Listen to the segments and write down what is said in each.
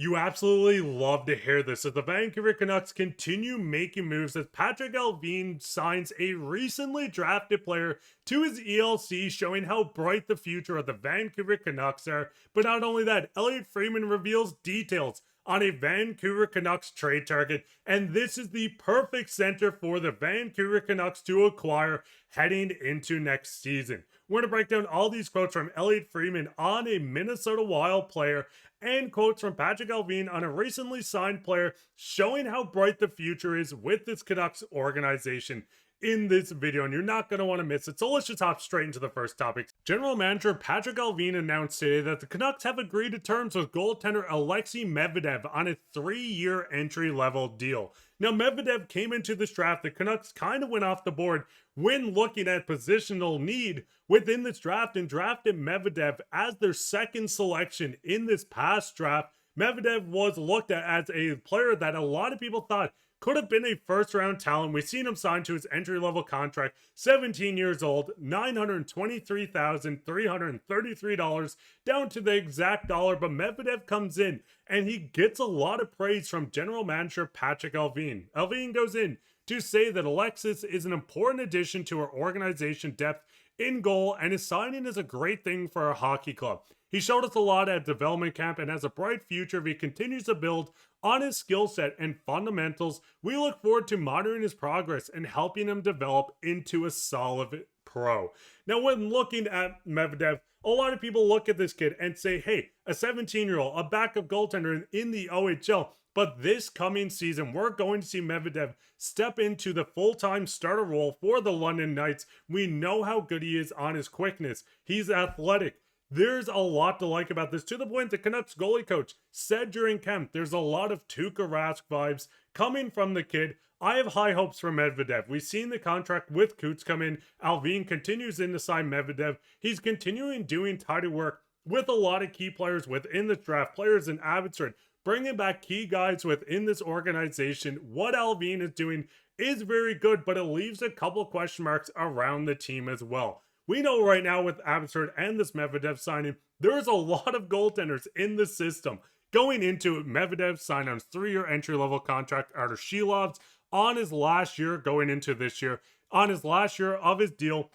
You absolutely love to hear this as the Vancouver Canucks continue making moves as Patrik Allvin signs a recently drafted player to his ELC, showing how bright the future of the Vancouver Canucks are. But not only that, Elliotte Friedman reveals details on a Vancouver Canucks trade target, and this is the perfect center for the Vancouver Canucks to acquire heading into next season. We're going to break down all these quotes from Elliotte Friedman on a Minnesota Wild player and quotes from Patrik Allvin on a recently signed player, showing how bright the future is with this Canucks organization in this video, and you're not going to want to miss it. So let's just hop straight into the first topic. General Manager Patrik Allvin announced today that the Canucks have agreed to terms with goaltender Alexei Medvedev on a 3-year entry-level deal. Now, Medvedev came into this draft. The Canucks kind of went off the board when looking at positional need within this draft and drafted Medvedev as their second selection in this past draft. Medvedev was looked at as a player that a lot of people thought could have been a first-round talent. We've seen him sign to his entry-level contract, 17 years old, $923,333, down to the exact dollar, but Medvedev comes in, and he gets a lot of praise from General Manager Patrik Allvin. Allvin goes in to say that Alexis is an important addition to our organization depth in goal, and his signing is a great thing for our hockey club. He showed us a lot at development camp and has a bright future if he continues to build on his skill set and fundamentals. We look forward to monitoring his progress and helping him develop into a solid pro. Now, when looking at Medvedev, a lot of people look at this kid and say, hey, a 17-year-old, a backup goaltender in the OHL. But this coming season, we're going to see Medvedev step into the full-time starter role for the London Knights. We know how good he is on his quickness. He's athletic. There's a lot to like about this, to the point the Canucks goalie coach said during camp there's a lot of Tuukka Rask vibes coming from the kid. I have high hopes for Medvedev. We've seen the contract with Coots come in. Allvin continues in to sign Medvedev. He's continuing doing tidy work with a lot of key players within the draft, players in Abbotsford, bringing back key guys within this organization. What Allvin is doing is very good, but it leaves a couple question marks around the team as well. We know right now with Abbotsford and this Medvedev signing, there's a lot of goaltenders in the system. Going into it, Medvedev signed on a 3-year entry-level contract out of Shilov's on his last year going into this year, on his last year of his deal.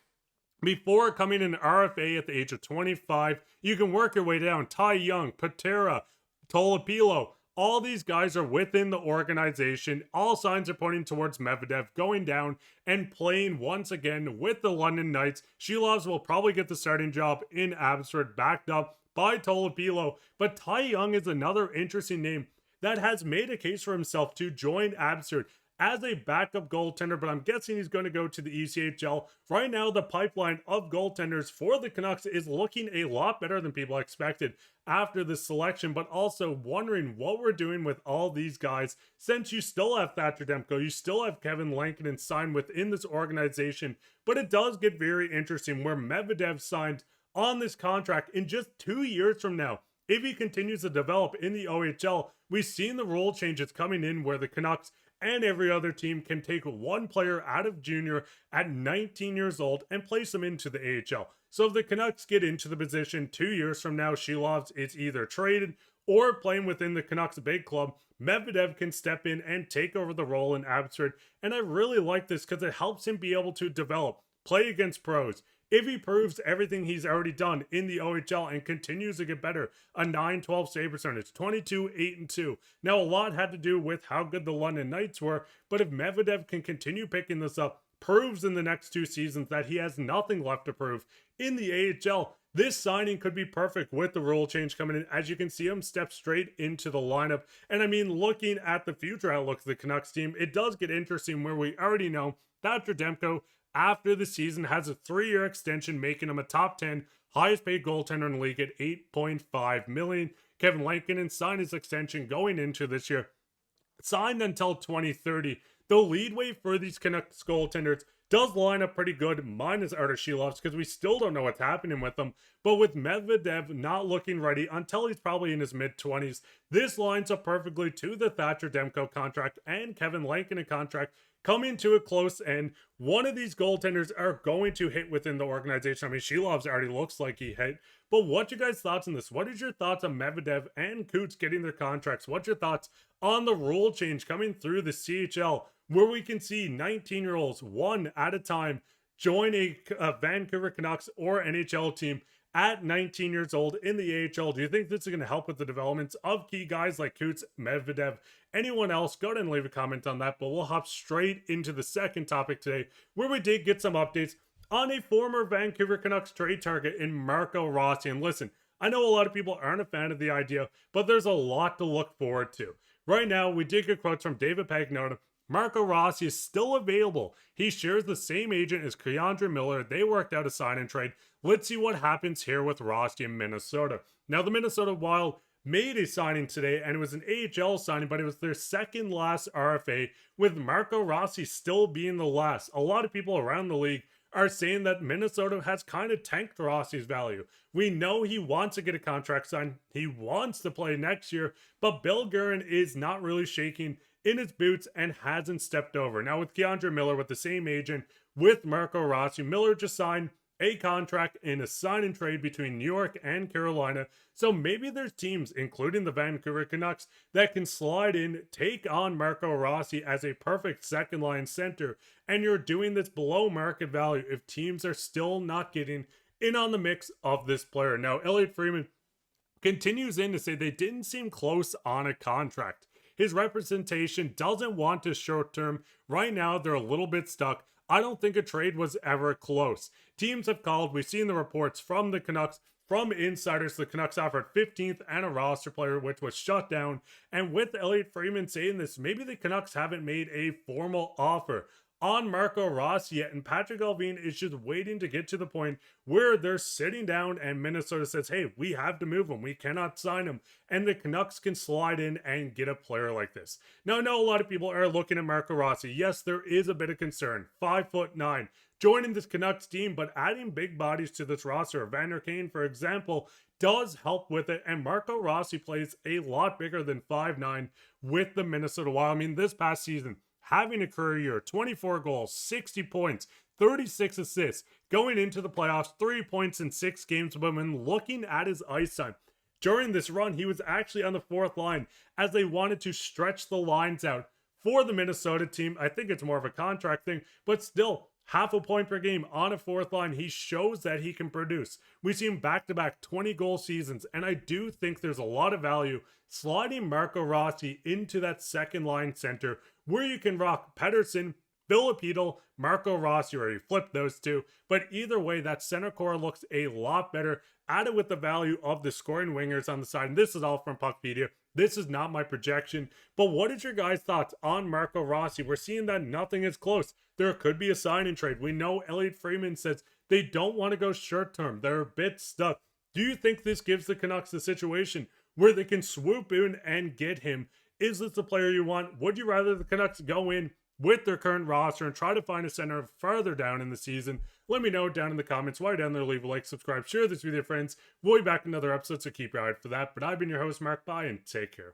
Before coming in RFA at the age of 25, you can work your way down. Ty Young, Patera, Tolopilo, all these guys are within the organization. All signs are pointing towards Medvedev going down and playing once again with the London Knights. Shilovs will probably get the starting job in Abbotsford, backed up by Tolopilo. But Ty Young is another interesting name that has made a case for himself to join Abbotsford as a backup goaltender, but I'm guessing he's going to go to the ECHL. Right now, the pipeline of goaltenders for the Canucks is looking a lot better than people expected after this selection, but also wondering what we're doing with all these guys, since you still have Thatcher Demko, you still have Kevin Lankinen signed within this organization. But it does get very interesting where Medvedev signed on this contract in just 2 years from now. If he continues to develop in the OHL, we've seen the rule changes coming in where the Canucks and every other team can take one player out of junior at 19 years old and place them into the AHL. So if the Canucks get into the position 2 years from now, Shilovs is either traded or playing within the Canucks big club, Medvedev can step in and take over the role in Abbotsford. And I really like this because it helps him be able to develop, play against pros. If he proves everything he's already done in the OHL and continues to get better, a 9-12 save percentage, 22-8-2. Now, a lot had to do with how good the London Knights were, but if Medvedev can continue picking this up, proves in the next 2 seasons that he has nothing left to prove in the AHL, this signing could be perfect with the rule change coming in. As you can see him step straight into the lineup. And I mean, looking at the future outlook of the Canucks team, it does get interesting where we already know Thatcher Demko, after the season, has a 3-year extension, making him a top 10 highest paid goaltender in the league at $8.5 million. Kevin Lankinen signed his extension going into this year, signed until 2030. The lead way for these Canucks goaltenders does line up pretty good, minus Artur Shilovs, because we still don't know what's happening with them. But with Medvedev not looking ready until he's probably in his mid-20s, this lines up perfectly to the Thatcher Demko contract and Kevin Lankinen contract coming to a close end. One of these goaltenders are going to hit within the organization. I mean, Shilovs already looks like he hit. But what's your guys' thoughts on this? What is your thoughts on Medvedev and Coots getting their contracts? What's your thoughts on the rule change coming through the CHL, where we can see 19-year-olds one at a time join a Vancouver Canucks or NHL team at 19 years old in the AHL? Do you think this is going to help with the developments of key guys like Coots, Medvedev, anyone else? Go ahead and leave a comment on that. But we'll hop straight into the second topic today, where we did get some updates on a former Vancouver Canucks trade target in Marco Rossi. And listen, I know a lot of people aren't a fan of the idea, but there's a lot to look forward to. Right now, we did get quotes from David Pagnotta. Marco Rossi is still available. He shares the same agent as Keandre Miller. They worked out a sign and trade. Let's see what happens here with Rossi in Minnesota. Now, the Minnesota Wild made a signing today, and it was an AHL signing, but it was their second last RFA, with Marco Rossi still being the last. A lot of people around the league are saying that Minnesota has kind of tanked Rossi's value. We know he wants to get a contract signed. He wants to play next year, but Bill Guerin is not really shaking in his boots and hasn't stepped over. Now with Keandre Miller, with the same agent, with Marco Rossi, Miller just signed a contract in a sign and trade between New York and Carolina. So maybe there's teams, including the Vancouver Canucks, that can slide in, take on Marco Rossi as a perfect second line center. And you're doing this below market value if teams are still not getting in on the mix of this player. Now, Elliotte Friedman continues in to say they didn't seem close on a contract. His representation doesn't want to short term. Right now, they're a little bit stuck. I don't think a trade was ever close. Teams have called. We've seen the reports from the Canucks, from insiders. The Canucks offered 15th and a roster player, which was shut down. And with Elliotte Friedman saying this, maybe the Canucks haven't made a formal offer on Marco Rossi yet, and Patrik Allvin is just waiting to get to the point where they're sitting down and Minnesota says, hey, we have to move him. We cannot sign him. And the Canucks can slide in and get a player like this. Now, I know a lot of people are looking at Marco Rossi. Yes, there is a bit of concern. 5'9", joining this Canucks team, but adding big bodies to this roster, Vander Kane, for example, does help with it. And Marco Rossi plays a lot bigger than 5'9" with the Minnesota Wild. I mean, this past season, having a career year, 24 goals, 60 points, 36 assists, going into the playoffs, 3 points in 6 games. But when looking at his ice time, during this run, he was actually on the fourth line as they wanted to stretch the lines out for the Minnesota team. I think it's more of a contract thing, but still, half a point per game on a fourth line. He shows that he can produce. We've seen back-to-back 20-goal seasons, and I do think there's a lot of value sliding Marco Rossi into that second line center where you can rock Pettersson, Filip Hronek, Marco Rossi, or you flip those two. But either way, that center core looks a lot better, added with the value of the scoring wingers on the side. And this is all from Puckpedia. This is not my projection. But what is your guys' thoughts on Marco Rossi? We're seeing that nothing is close. There could be a sign and trade. We know Elliotte Friedman says they don't want to go short term. They're a bit stuck. Do you think this gives the Canucks the situation where they can swoop in and get him? Is this the player you want? Would you rather the Canucks go in with their current roster and try to find a center farther down in the season? Let me know down in the comments. While you're down there, leave a like, subscribe, share this with your friends. We'll be back in another episode, so keep your eye out for that. But I've been your host, Mark. Bye, and take care.